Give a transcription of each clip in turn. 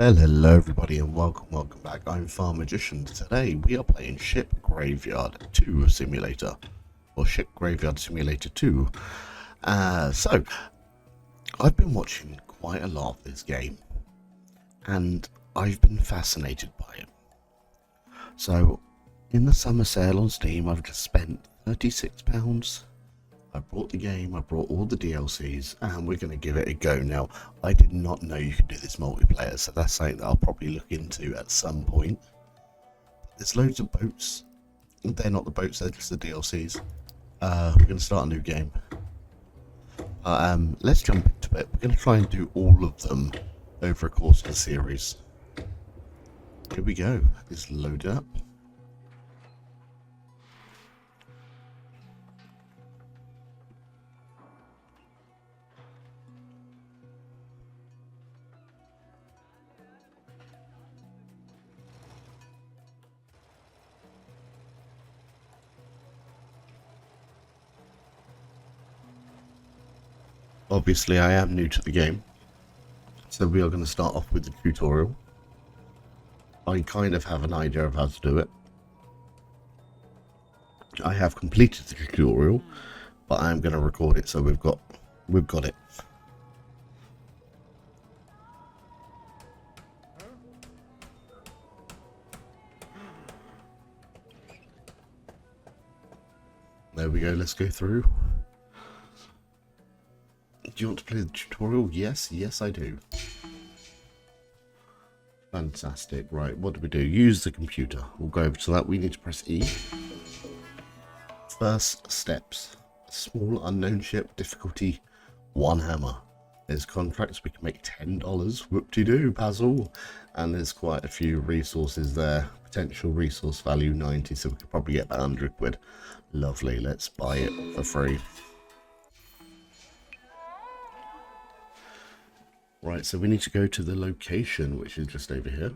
Hello everybody and welcome back. I'm Farm Magician. Today we are playing Ship Graveyard 2 Simulator, or Ship Graveyard Simulator 2. So I've been watching quite a lot of this game and I've been fascinated by it. So in the summer sale on Steam I've just spent £36. I bought the game, I brought all the DLCs, and we're going to give it a go. Now, I did not know you could do this multiplayer, so that's something that I'll probably look into at some point. There's loads of boats. They're not the boats, they're just the DLCs. We're going to start a new game. Let's jump into it. We're going to try and do all of them over a course of the series. Here we go. Let's load it up. Obviously, I am new to the game, so we are going to start off with the tutorial. I kind of have an idea of how to do it. I have completed the tutorial, but I am going to record it, so we've got it. There we go. Let's go through. Do you want to play the tutorial? Yes, I do. Fantastic. Right, what do we do? Use the computer. We'll go over to that. We need to press E. First steps. Small unknown ship, difficulty 1 hammer. There's contracts, we can make $10. Whoop-de-doo, Basil. And there's quite a few resources there. Potential resource value 90, so we could probably get about 100 quid. Lovely, let's buy it for free. Right, so we need to go to the location, which is just over here.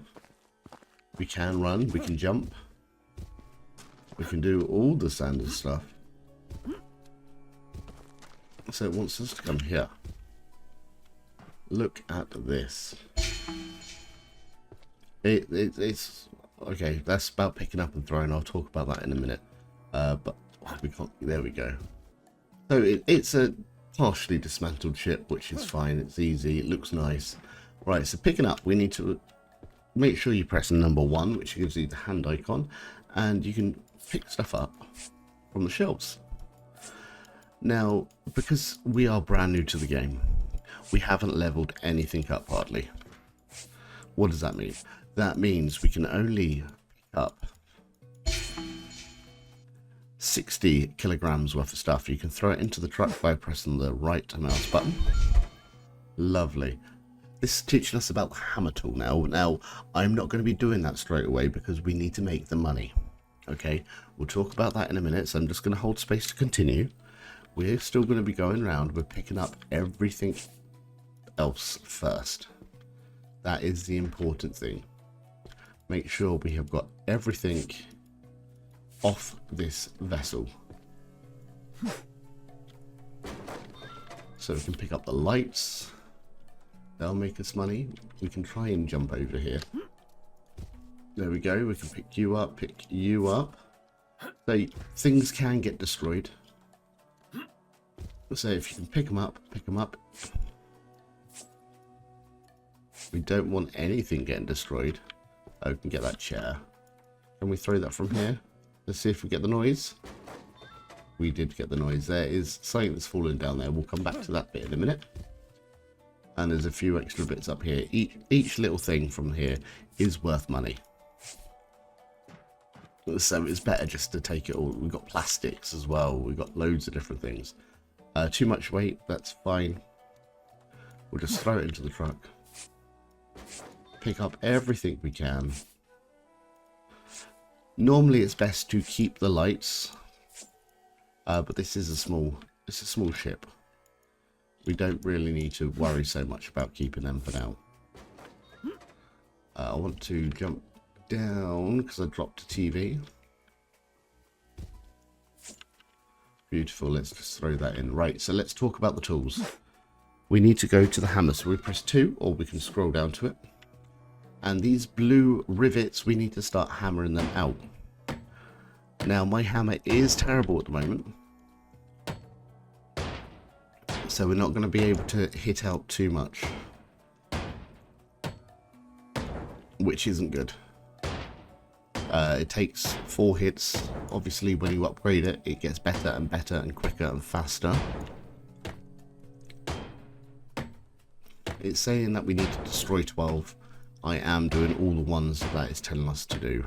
We can run, we can jump. We can do all the standard stuff. So it wants us to come here. Look at this. It's... Okay, that's about picking up and throwing. I'll talk about that in a minute. But we can't... There we go. So it's a... partially dismantled ship, which is fine. It's easy, it looks nice. Right, so picking up, we need to make sure you press number 1, which gives you the hand icon, and you can pick stuff up from the shelves. Now, because we are brand new to the game, we haven't leveled anything up hardly. What does that mean? That means we can only pick up 60 kilograms worth of stuff. You can throw it into the truck by pressing the right mouse button. Lovely. This is teaching us about the hammer tool now. Now, I'm not going to be doing that straight away because we need to make the money. Okay, we'll talk about that in a minute, so I'm just going to hold space to continue. We're still going to be going around. We're picking up everything else first. That is the important thing. Make sure we have got everything off this vessel. So we can pick up the lights. They'll make us money. We can try and jump over here. There we go. We can pick you up, So things can get destroyed. So if you can pick them up, We don't want anything getting destroyed. Oh, we can get that chair. Can we throw that from here? Let's see if we get the noise. We did get the noise. There is something that's fallen down there. We'll come back to that bit in a minute. And there's a few extra bits up here. Each little thing from here is worth money. So it's better just to take it all. We've got plastics as well. We've got loads of different things. Too much weight, that's fine. We'll just throw it into the truck. Pick up everything we can. Normally it's best to keep the lights, but this is a small ship. We don't really need to worry so much about keeping them for now. I want to jump down because I dropped a TV. Beautiful, let's just throw that in. Right, so let's talk about the tools. We need to go to the hammer, so we press 2, or we can scroll down to it. And these blue rivets, we need to start hammering them out. Now, my hammer is terrible at the moment, so we're not going to be able to hit out too much, which isn't good. It takes 4 hits. Obviously, when you upgrade it, it gets better and better and quicker and faster. It's saying that we need to destroy 12. I am doing all the ones that it's telling us to do.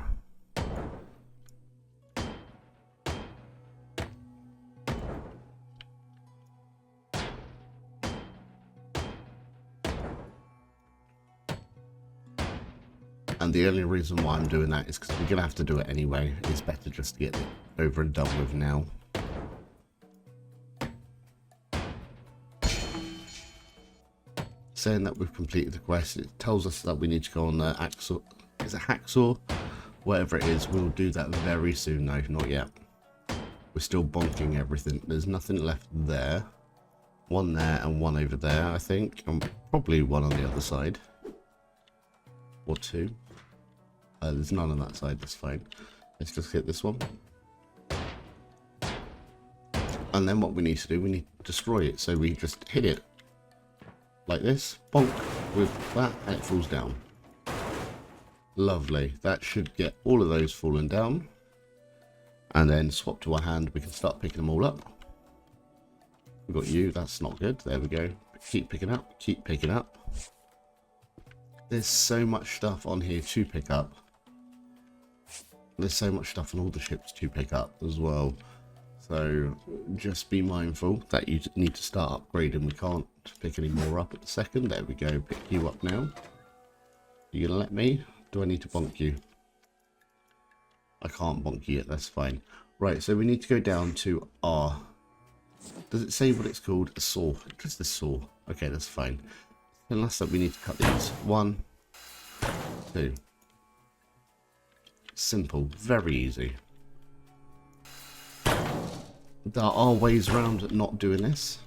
And the only reason why I'm doing that is because we're going to have to do it anyway. It's better just to get it over and done with now. Saying that we've completed the quest, it tells us that we need to go on the hacksaw. Is it hacksaw? Whatever it is, we'll do that very soon though, not yet. We're still bonking everything. There's nothing left there. One there and one over there, I think. And probably one on the other side. Or 2. There's none on that side, that's fine. Let's just hit this one. And then what we need to do, we need to destroy it. So we just hit it like this, bonk, with that, and it falls down. Lovely. That should get all of those falling down. And then swap to our hand, we can start picking them all up. We've got you, that's not good. There we go. Keep picking up, keep picking up. There's so much stuff on here to pick up. There's so much stuff on all the ships to pick up as well. So just be mindful that you need to start upgrading. We can't pick any more up at the second. There we go. Pick you up now. You gonna let me? Do I need to bonk you? I can't bonk you yet. That's fine. Right. So we need to go down to our. Does it say what it's called? A saw. Just a saw. Okay, that's fine. Unless that we need to cut these. 1, 2. Simple. Very easy. There are ways around not doing this,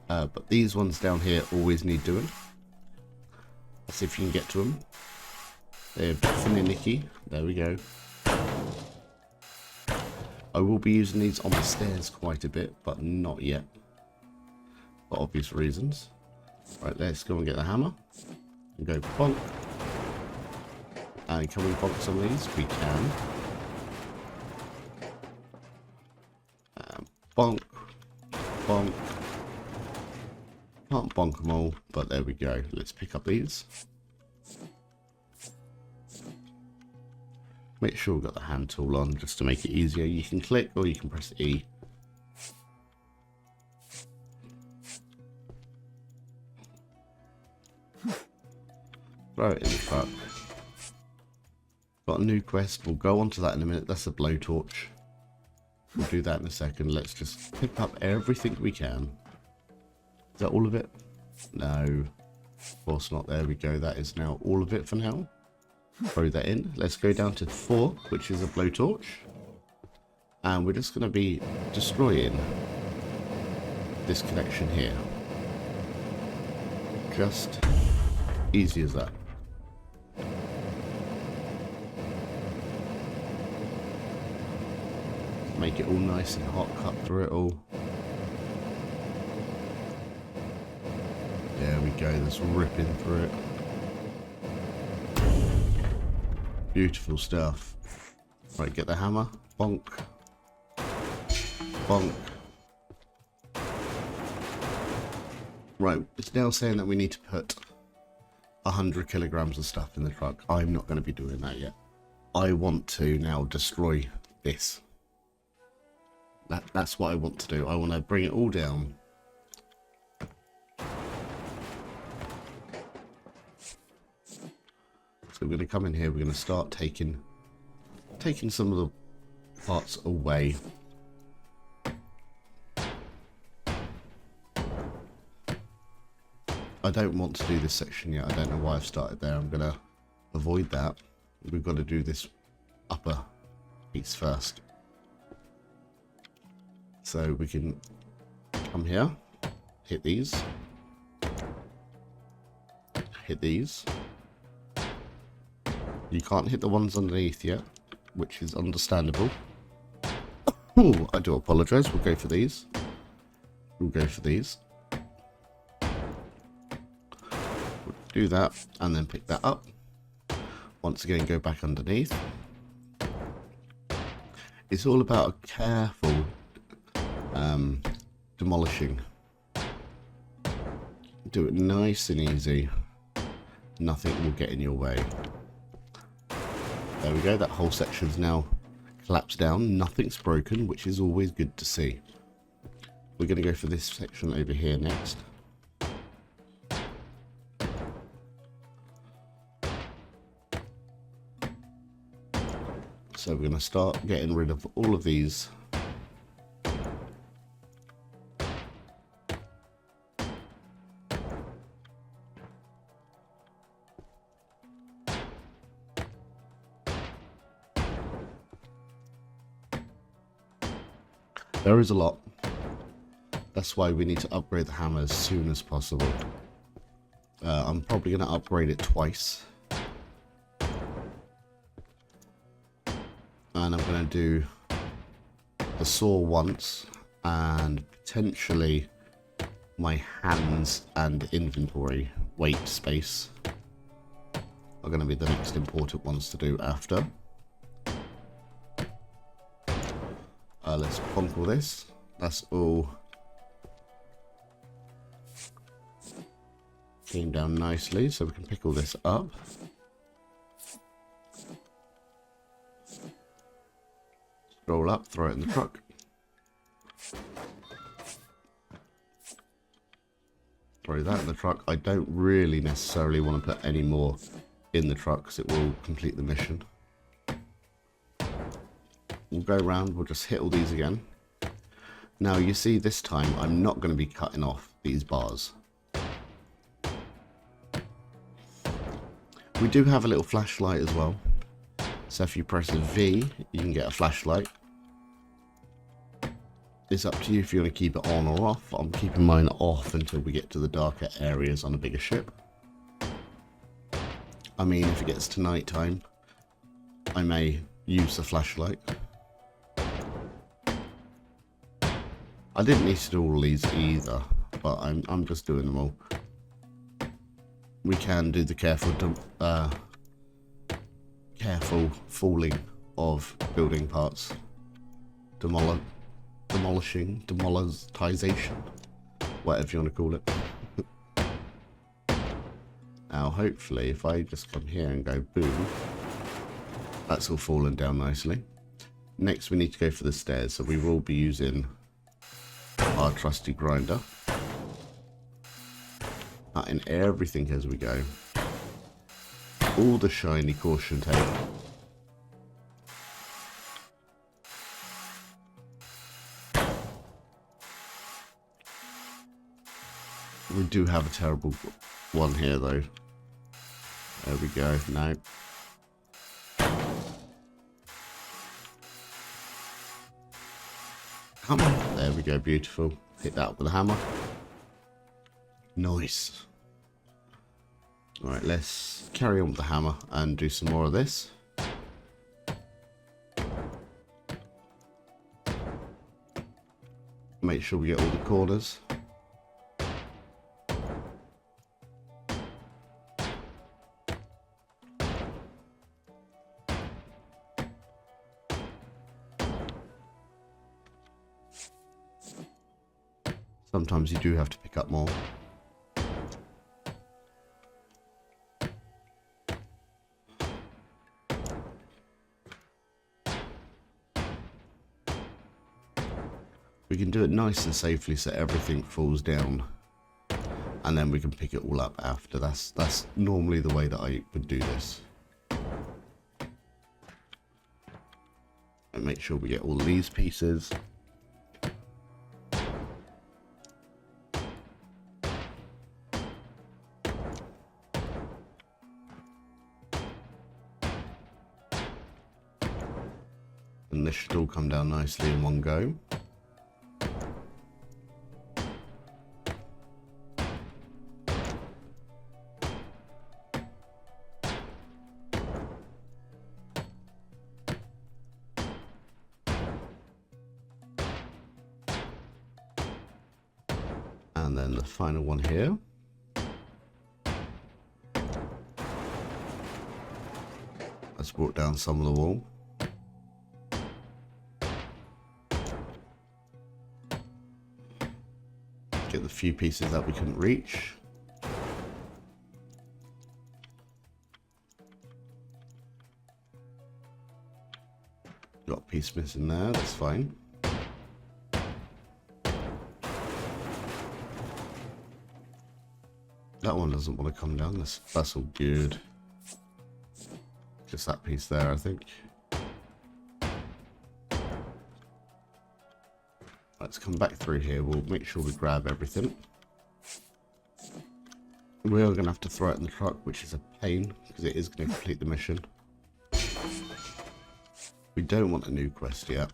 but these ones down here always need doing. Let's see if you can get to them. They're definitely nicky. There we go. I will be using these on the stairs quite a bit, but not yet, for obvious reasons. Right, let's go and get the hammer and go bonk. And can we bonk some of these? We can. Bonk, bonk. Can't bonk them all, but there we go. Let's pick up these. Make sure we've got the hand tool on just to make it easier. You can click or you can press E. Throw it in the truck. Got a new quest. We'll go on to that in a minute. That's a blowtorch. We'll do that in a second. Let's just pick up everything we can. Is that all of it? No. Of course not. There we go. That is now all of it for now. Throw that in. Let's go down to 4, which is a blowtorch. And we're just going to be destroying this connection here. Just easy as that. Make it all nice and hot, cut through it all. There we go, that's ripping through it. Beautiful stuff. Right, get the hammer. Bonk. Bonk. Right, it's now saying that we need to put 100 kilograms of stuff in the truck. I'm not going to be doing that yet. I want to now destroy this. That's what I want to do. I want to bring it all down. So we're going to come in here. We're going to start taking some of the parts away. I don't want to do this section yet. I don't know why I've started there. I'm going to avoid that. We've got to do this upper piece first. So we can come here, hit these, You can't hit the ones underneath yet, which is understandable. Oh, I do apologise. We'll go for these. We'll go for these. We'll do that and then pick that up. Once again, go back underneath. It's all about a careful demolishing. Do it nice and easy. Nothing will get in your way. There we go. That whole section's now collapsed down. Nothing's broken, which is always good to see. We're going to go for this section over here next. So we're going to start getting rid of all of these. There is a lot. That's why we need to upgrade the hammer as soon as possible. I'm probably going to upgrade it twice. And I'm going to do the saw once, and potentially my hands and inventory weight space are going to be the next important ones to do after. Let's plonk all this. That's all came down nicely, so we can pick all this up. Roll up, throw it in the truck. Throw that in the truck. I don't really necessarily want to put any more in the truck because it will complete the mission. We'll go around, we'll just hit all these again. Now you see this time I'm not going to be cutting off these bars. We do have a little flashlight as well. So if you press V, you can get a flashlight. It's up to you if you want to keep it on or off. I'm keeping mine off until we get to the darker areas on a bigger ship. I mean, if it gets to night time, I may use the flashlight. I didn't need to do all these either, but I'm just doing them all. We can do the careful falling of building parts. Demolishing, demolization, whatever you want to call it. Now hopefully if I just come here and go boom, that's all fallen down nicely. Next we need to go for the stairs, so we will be using our trusty grinder. Cutting everything as we go. All the shiny caution tape. We do have a terrible one here though. There we go. No. Come on. There we go. Beautiful. Hit that with a hammer. Nice. Alright, let's carry on with the hammer and do some more of this. Make sure we get all the corners. Sometimes you do have to pick up more. We can do it nice and safely so everything falls down, and then we can pick it all up after. That's normally the way that I would do this. And make sure we get all these pieces. And this should all come down nicely in one go. And then the final one here. Let's brought down some of the wall. Get the few pieces that we couldn't reach. Got a piece missing there, that's fine. That one doesn't want to come down, that's all good. Just that piece there, I think. Let's come back through here, we'll make sure we grab everything. We are going to have to throw it in the truck, which is a pain, because it is going to complete the mission. We don't want a new quest yet.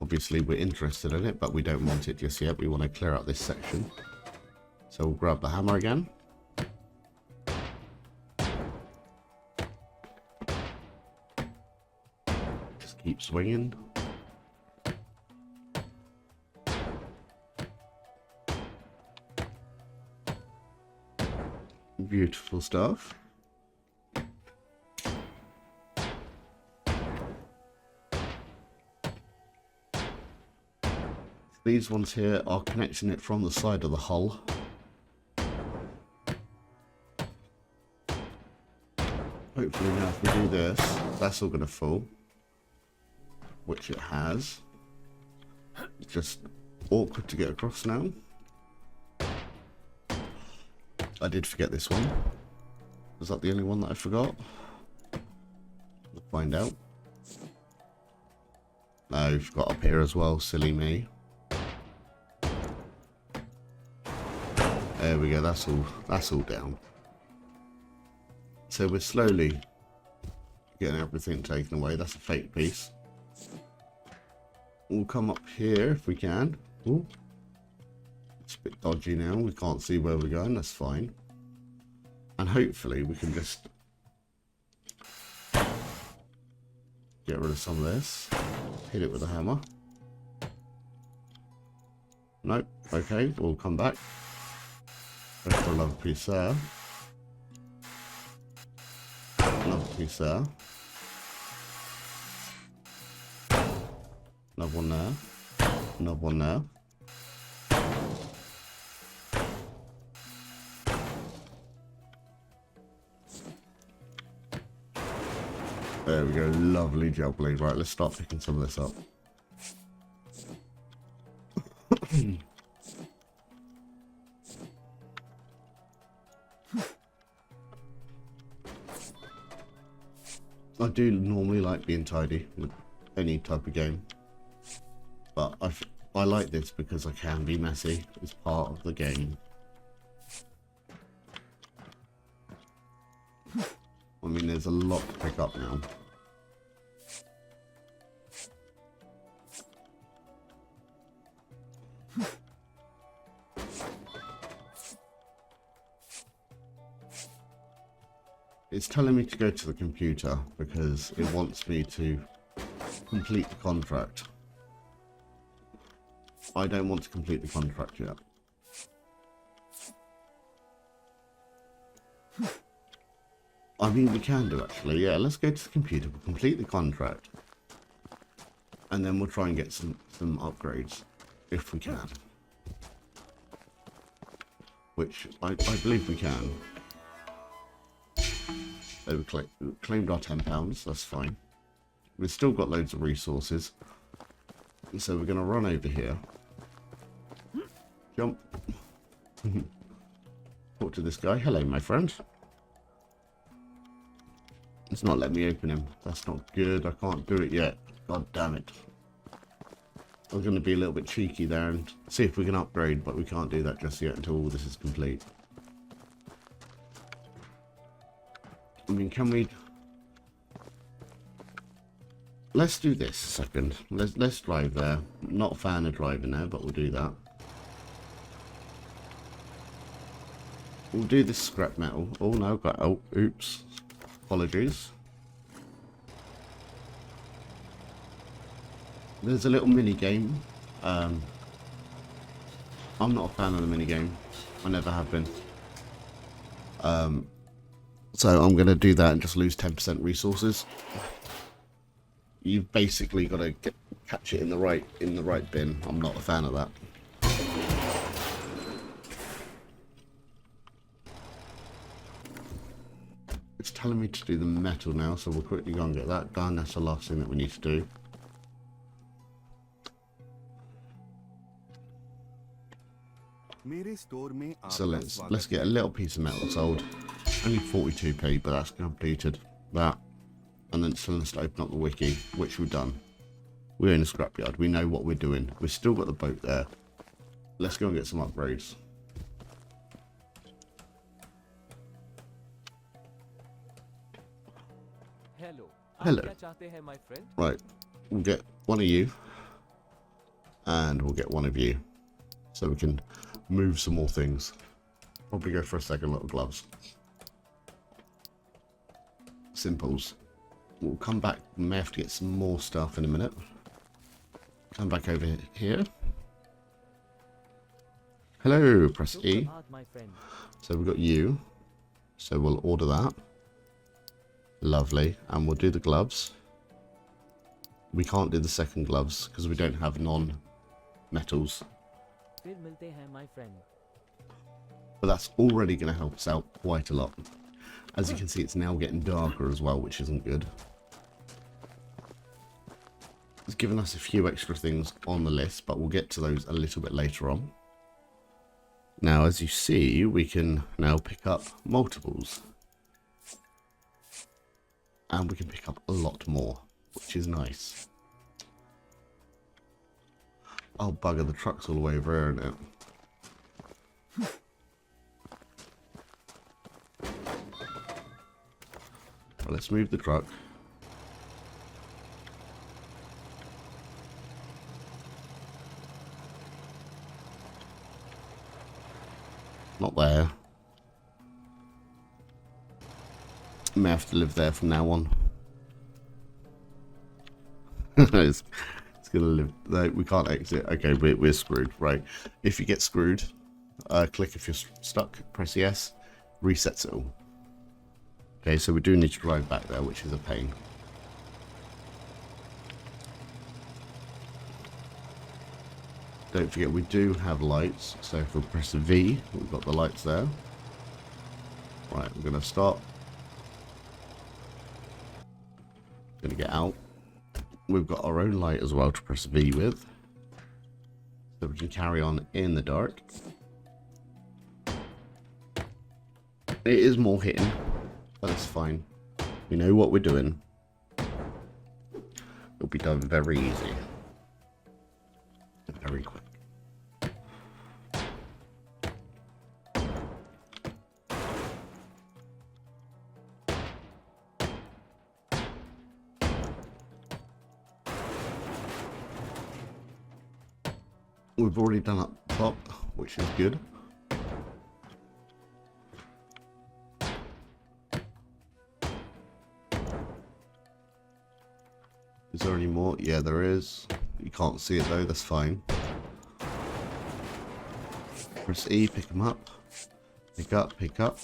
Obviously we're interested in it, but we don't want it just yet. We want to clear out this section. So we'll grab the hammer again. Just keep swinging. Beautiful stuff. These ones here are connecting it from the side of the hull. Hopefully now if we do this, that's all going to fall. Which it has. It's just awkward to get across now. I did forget this one. Was that the only one that I forgot? We'll find out. No, I forgot up here as well, silly me. There we go, that's all down. So we're slowly getting everything taken away. That's a fake piece. We'll come up here if we can. Ooh. It's a bit dodgy now, we can't see where we're going, that's fine. And hopefully we can just get rid of some of this. Hit it with a hammer. Nope, okay, we'll come back. Go for another piece there. Another piece there. Another one there. Another one there. There we go, lovely jubbly. Right, let's start picking some of this up. I do normally like being tidy with any type of game, but I like this because I can be messy. It's part of the game. I mean, there's a lot to pick up now. It's telling me to go to the computer because it wants me to complete the contract. I don't want to complete the contract yet. I mean, we can do actually, yeah, let's go to the computer, we'll complete the contract. And then we'll try and get some upgrades, if we can. Which, I believe we can. So we claimed our £10, that's fine. We've still got loads of resources. And so we're going to run over here. Jump. Talk to this guy. Hello, my friend. It's not letting me open him. That's not good. I can't do it yet. God damn it. I'm going to be a little bit cheeky there and see if we can upgrade, but we can't do that just yet until all this is complete. I mean, can we... Let's do this a second. Let's drive there. Not a fan of driving there, but we'll do that. We'll do this scrap metal. Oh no, oh, oops. Apologies. There's a little mini game I'm not a fan of the minigame. I never have been. So I'm going to do that and just lose 10% resources. You've basically got to catch it in the right bin. I'm not a fan of that. It's telling me to do the metal now, so we'll quickly go and get that done. That's the last thing that we need to do. So let's get a little piece of metal sold. Only 42p, but that's completed. That. And then it's telling us to open up the wiki, which we've done. We're in a scrapyard. We know what we're doing. We've still got the boat there. Let's go and get some upgrades. Hello. Right. We'll get one of you. And we'll get one of you. So we can move some more things. Probably go for a second lot of gloves. Simples. We'll come back. We may have to get some more stuff in a minute. Come back over here. Hello, press E. So we've got you. So we'll order that. Lovely. And we'll do the gloves. We can't do the second gloves because we don't have non-metals. But that's already going to help us out quite a lot. As you can see, it's now getting darker as well, which isn't good. It's given us a few extra things on the list, but we'll get to those a little bit later on. Now, as you see, we can now pick up multiples. And we can pick up a lot more, which is nice. Oh, bugger, the truck's all the way over here, isn't it? Well, let's move the truck. Not there. May have to live there from now on. it's gonna live. No, we can't exit. Okay, we're screwed. Right. If you get screwed, click if you're stuck. Press yes. Resets it all. Okay, so we do need to drive back there, which is a pain. Don't forget we do have lights. So if we press V, we've got the lights there. Right, we're gonna stop. Gonna get out. We've got our own light as well to press V with, so we can carry on in the dark. It is more hitting, but it's fine. We know what we're doing. It'll be done very easy, very quick. We've already done up top, which is good. Is there any more? Yeah, there is. You can't see it though, that's fine. Press E, pick them up. Pick up, pick up.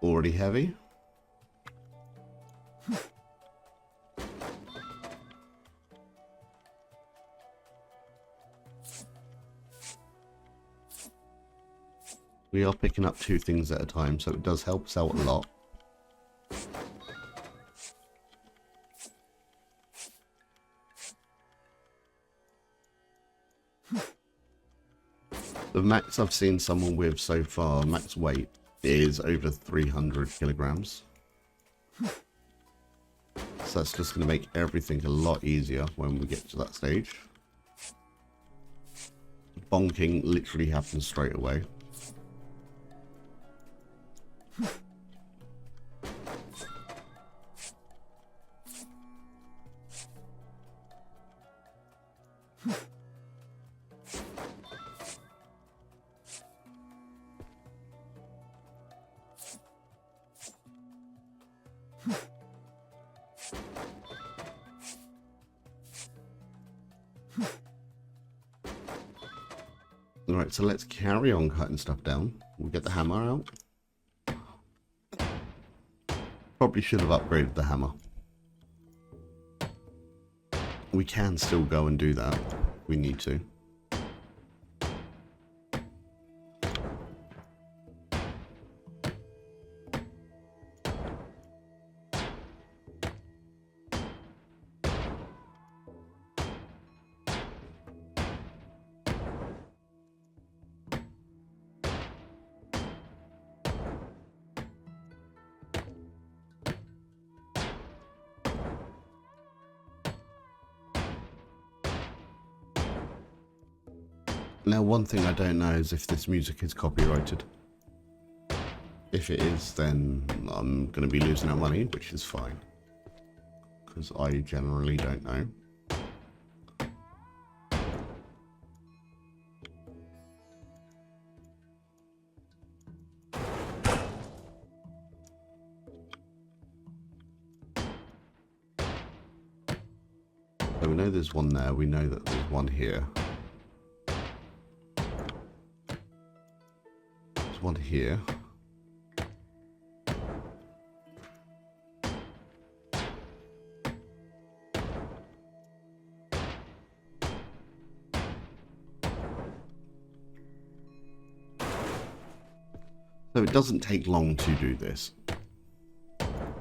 Already heavy. We are picking up 2 things at a time, so it does help us out a lot. The max I've seen someone with so far, max weight, is over 300 kilograms. So that's just going to make everything a lot easier when we get to that stage. Bonking literally happens straight away. Alright, so let's carry on cutting stuff down. We'll get the hammer out. Probably should have upgraded the hammer. We can still go and do that if we need to. Now, one thing I don't know is if this music is copyrighted. If it is, then I'm going to be losing out money, which is fine. Because I generally don't know. So we know there's one there, we know that there's one here. There's one here. So it doesn't take long to do this.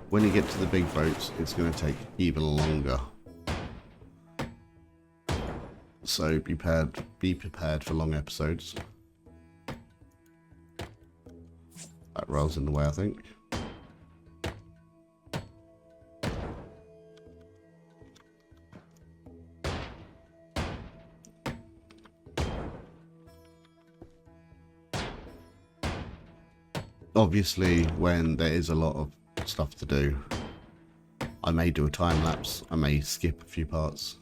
When you get to the big boats, it's going to take even longer. So be prepared for long episodes. That rail's in the way, I think. Obviously, when there is a lot of stuff to do, I may do a time lapse, I may skip a few parts.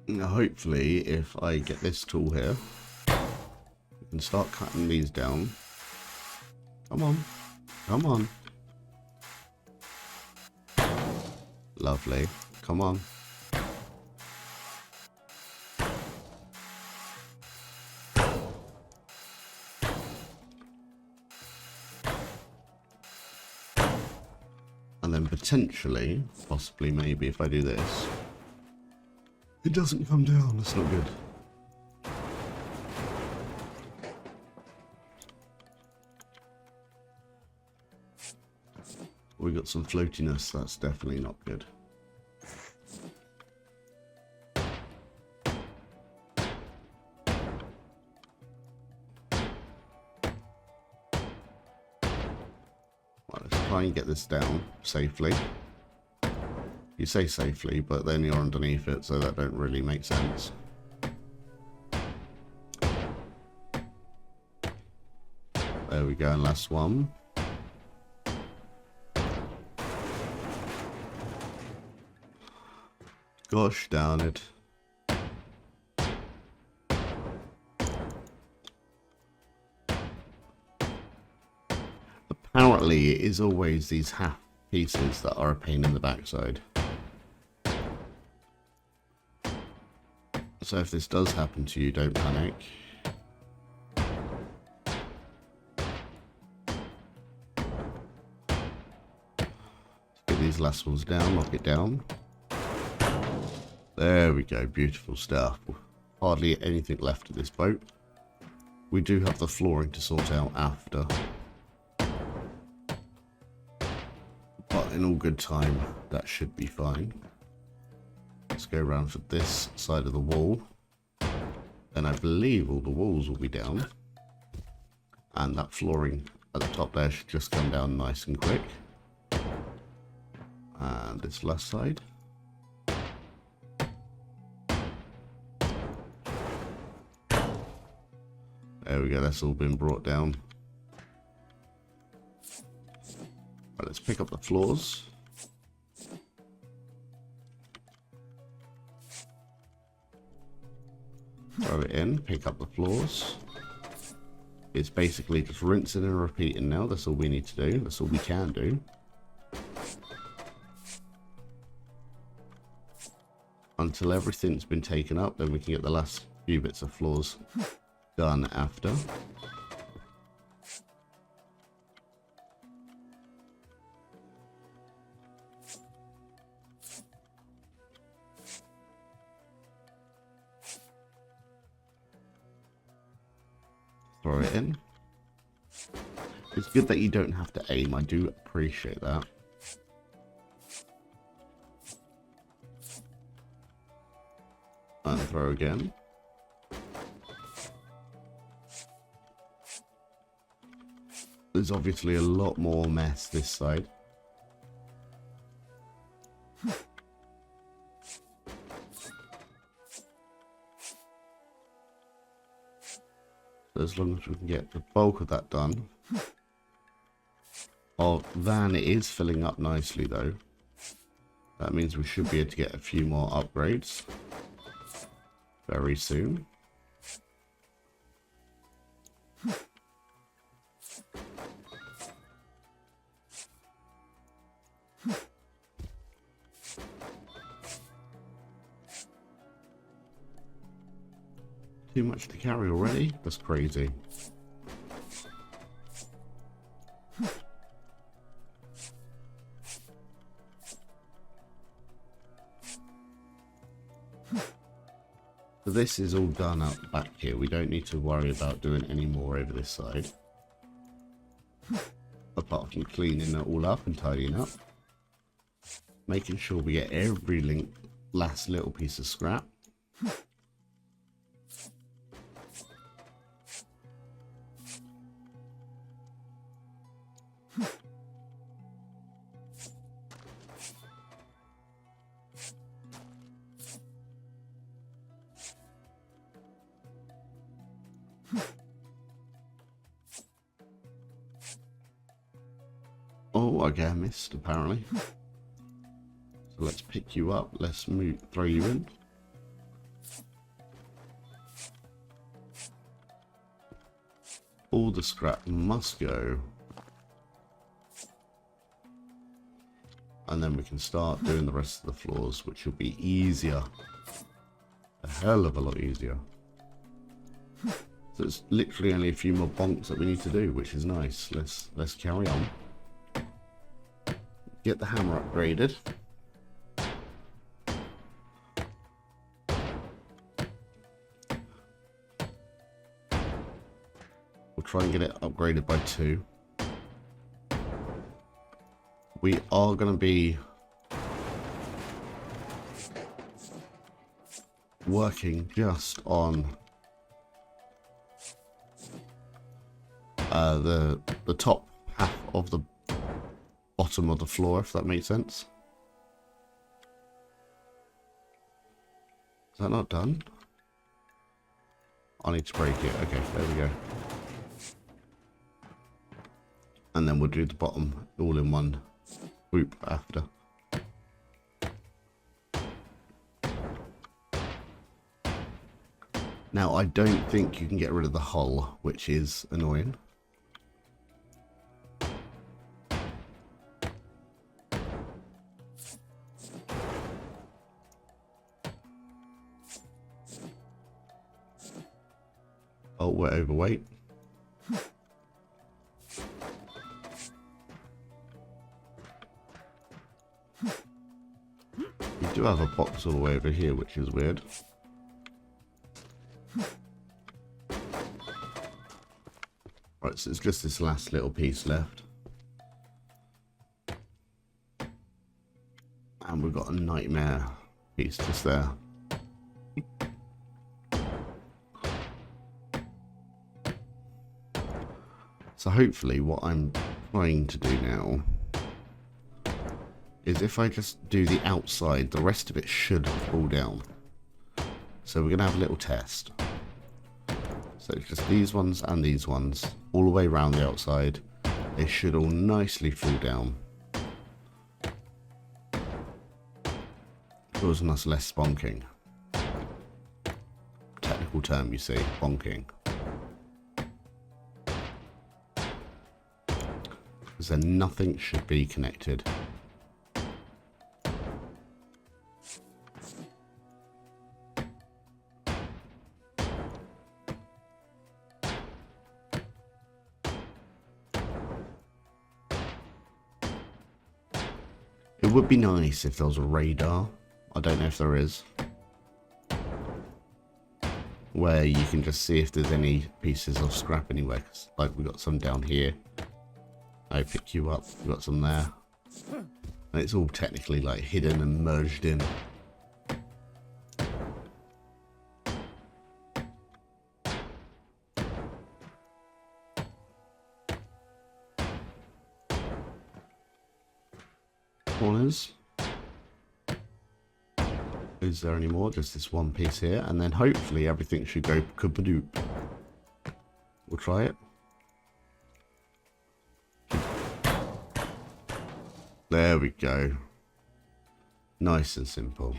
Now, hopefully, if I get this tool here, we can start cutting these down. Come on. Come on. Lovely. Come on. And then potentially, possibly, maybe if I do this, it doesn't come down. That's not good. We got some floatiness. That's definitely not good. Right, let's try and get this down safely. You say safely, but then you're underneath it, so that don't really make sense. There we go, and last one. Gosh darn it. Apparently, it is always these half pieces that are a pain in the backside. So if this does happen to you, don't panic. Get these last ones down, lock it down. There we go, beautiful stuff. Hardly anything left of this boat. We do have the flooring to sort out after. But in all good time, that should be fine. Let's go around for this side of the wall. And I believe all the walls will be down. And that flooring at the top there should just come down nice and quick. And this last side. There we go, that's all been brought down. Right, let's pick up the floors. Throw it in, pick up the floors. It's basically just rinsing and repeating now. That's all we need to do. That's all we can do. Until everything's been taken up, then we can get the last few bits of floors done after. Throw it in. It's good that you don't have to aim. I do appreciate that. And throw again. There's obviously a lot more mess this side. So as long as we can get the bulk of that done. Our van is filling up nicely though. That means we should be able to get a few more upgrades very soon. Too much to carry already? That's crazy. So this is all done out the back here. We don't need to worry about doing any more over this side. Apart from cleaning it all up and tidying up. Making sure we get every last little piece of scrap. Oh, okay, I missed apparently. So let's pick you up. Let's throw you in. All the scrap must go. And then we can start doing the rest of the floors, which will be easier. A hell of a lot easier. So it's literally only a few more bonks that we need to do, which is nice. Let's carry on. Get the hammer upgraded. We'll try and get it upgraded by 2. We are going to be working just on the top half of the bottom of the floor, if that makes sense. Is that not done? I need to break it. Okay, there we go. And then we'll do the bottom all in one swoop after. Now, I don't think you can get rid of the hull, which is annoying. Oh, we're overweight. We do have a box all the way over here, which is weird. Right, so it's just this last little piece left. And we've got a nightmare piece just there. So hopefully what I'm trying to do now is if I just do the outside, the rest of it should fall down. So we're going to have a little test. So it's just these ones and these ones all the way around the outside. They should all nicely fall down. Causing us less bonking. Technical technical term, you see, bonking. Because then nothing should be connected. It would be nice if there was a radar. I don't know if there is. Where you can just see if there's any pieces of scrap anywhere. 'Cause, like, we got some down here. I pick you up. We got some there. And it's all technically like hidden and merged in. Corners. Is there any more? Just this one piece here, and then hopefully everything should go kabadoop. We'll try it. There we go. Nice and simple.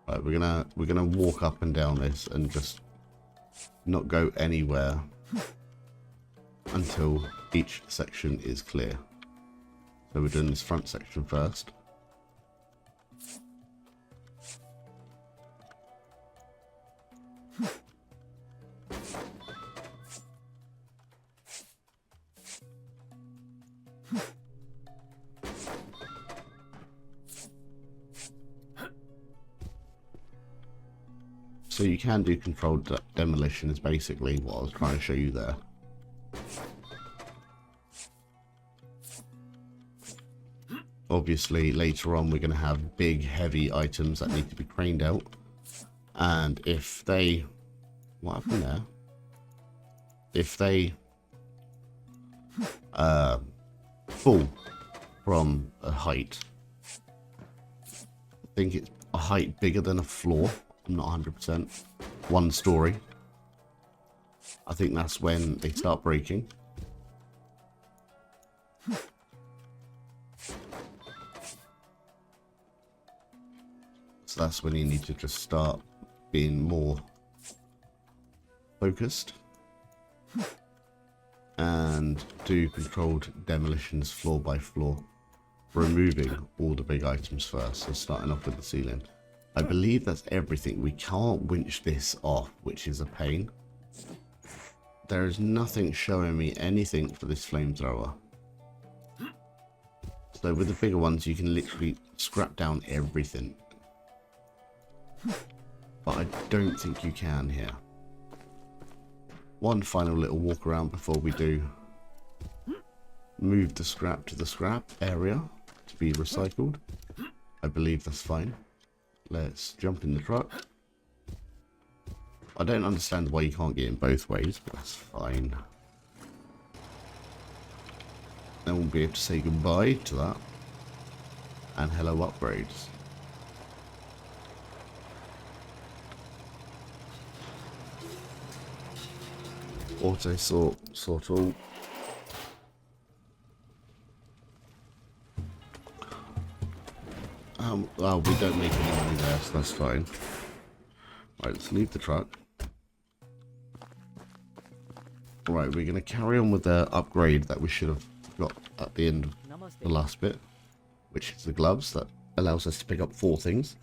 Right, we're gonna walk up and down this and just not go anywhere until each section is clear. So we're doing this front section first. So you can do controlled demolition is basically what I was trying to show you there. Obviously later on we're going to have big heavy items that need to be craned out, and if they, what happened there, if they fall from a height, I think it's a height bigger than a floor, I'm not 100%, 1 story, I think that's when they start breaking. So that's when you need to just start being more focused and do controlled demolitions floor by floor, removing all the big items first. So starting off with the ceiling. I believe that's everything. We can't winch this off, which is a pain. There is nothing showing me anything for this flamethrower. So with the bigger ones you can literally scrap down everything. But I don't think you can here. One final little walk around before we do move the scrap to the scrap area to be recycled. I believe that's fine. Let's jump in the truck. I don't understand why you can't get in both ways, but that's fine. Then we'll be able to say goodbye to that. And hello upgrades. Auto sort all. Well, we don't make any money there, so that's fine. Right, let's leave the truck. Right, we're going to carry on with the upgrade that we should have got at the end of the last bit, which is the gloves that allows us to pick up 4 things.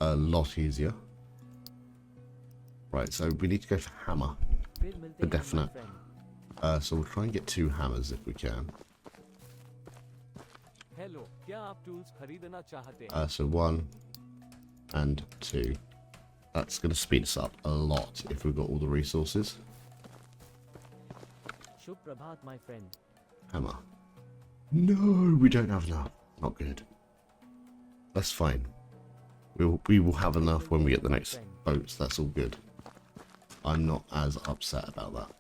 A lot easier. Right, so we need to go for hammer. For definite. So we'll try and get 2 hammers if we can. So 1 and 2. That's going to speed us up a lot if we've got all the resources. My friend. Hammer. No, we don't have enough. Not good. That's fine. We will have enough when we get the next boats. That's all good. I'm not as upset about that.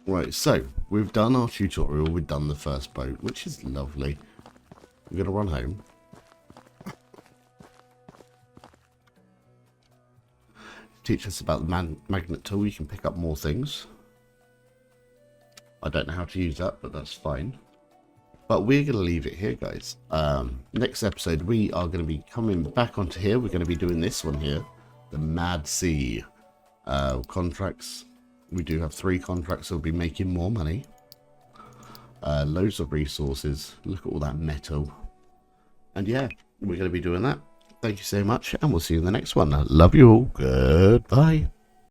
Right, so we've done our tutorial. We've done the first boat, which is lovely. We're going to run home. Teach us about the magnet tool. You can pick up more things. I don't know how to use that, but that's fine. But we're going to leave it here, guys. Next episode, we are going to be coming back onto here. We're going to be doing this one here, the Mad Sea contracts. We do have 3 contracts. We'll be making more money. Loads of resources. Look at all that metal. And yeah, we're going to be doing that. Thank you so much, and we'll see you in the next one. Love you all. Goodbye.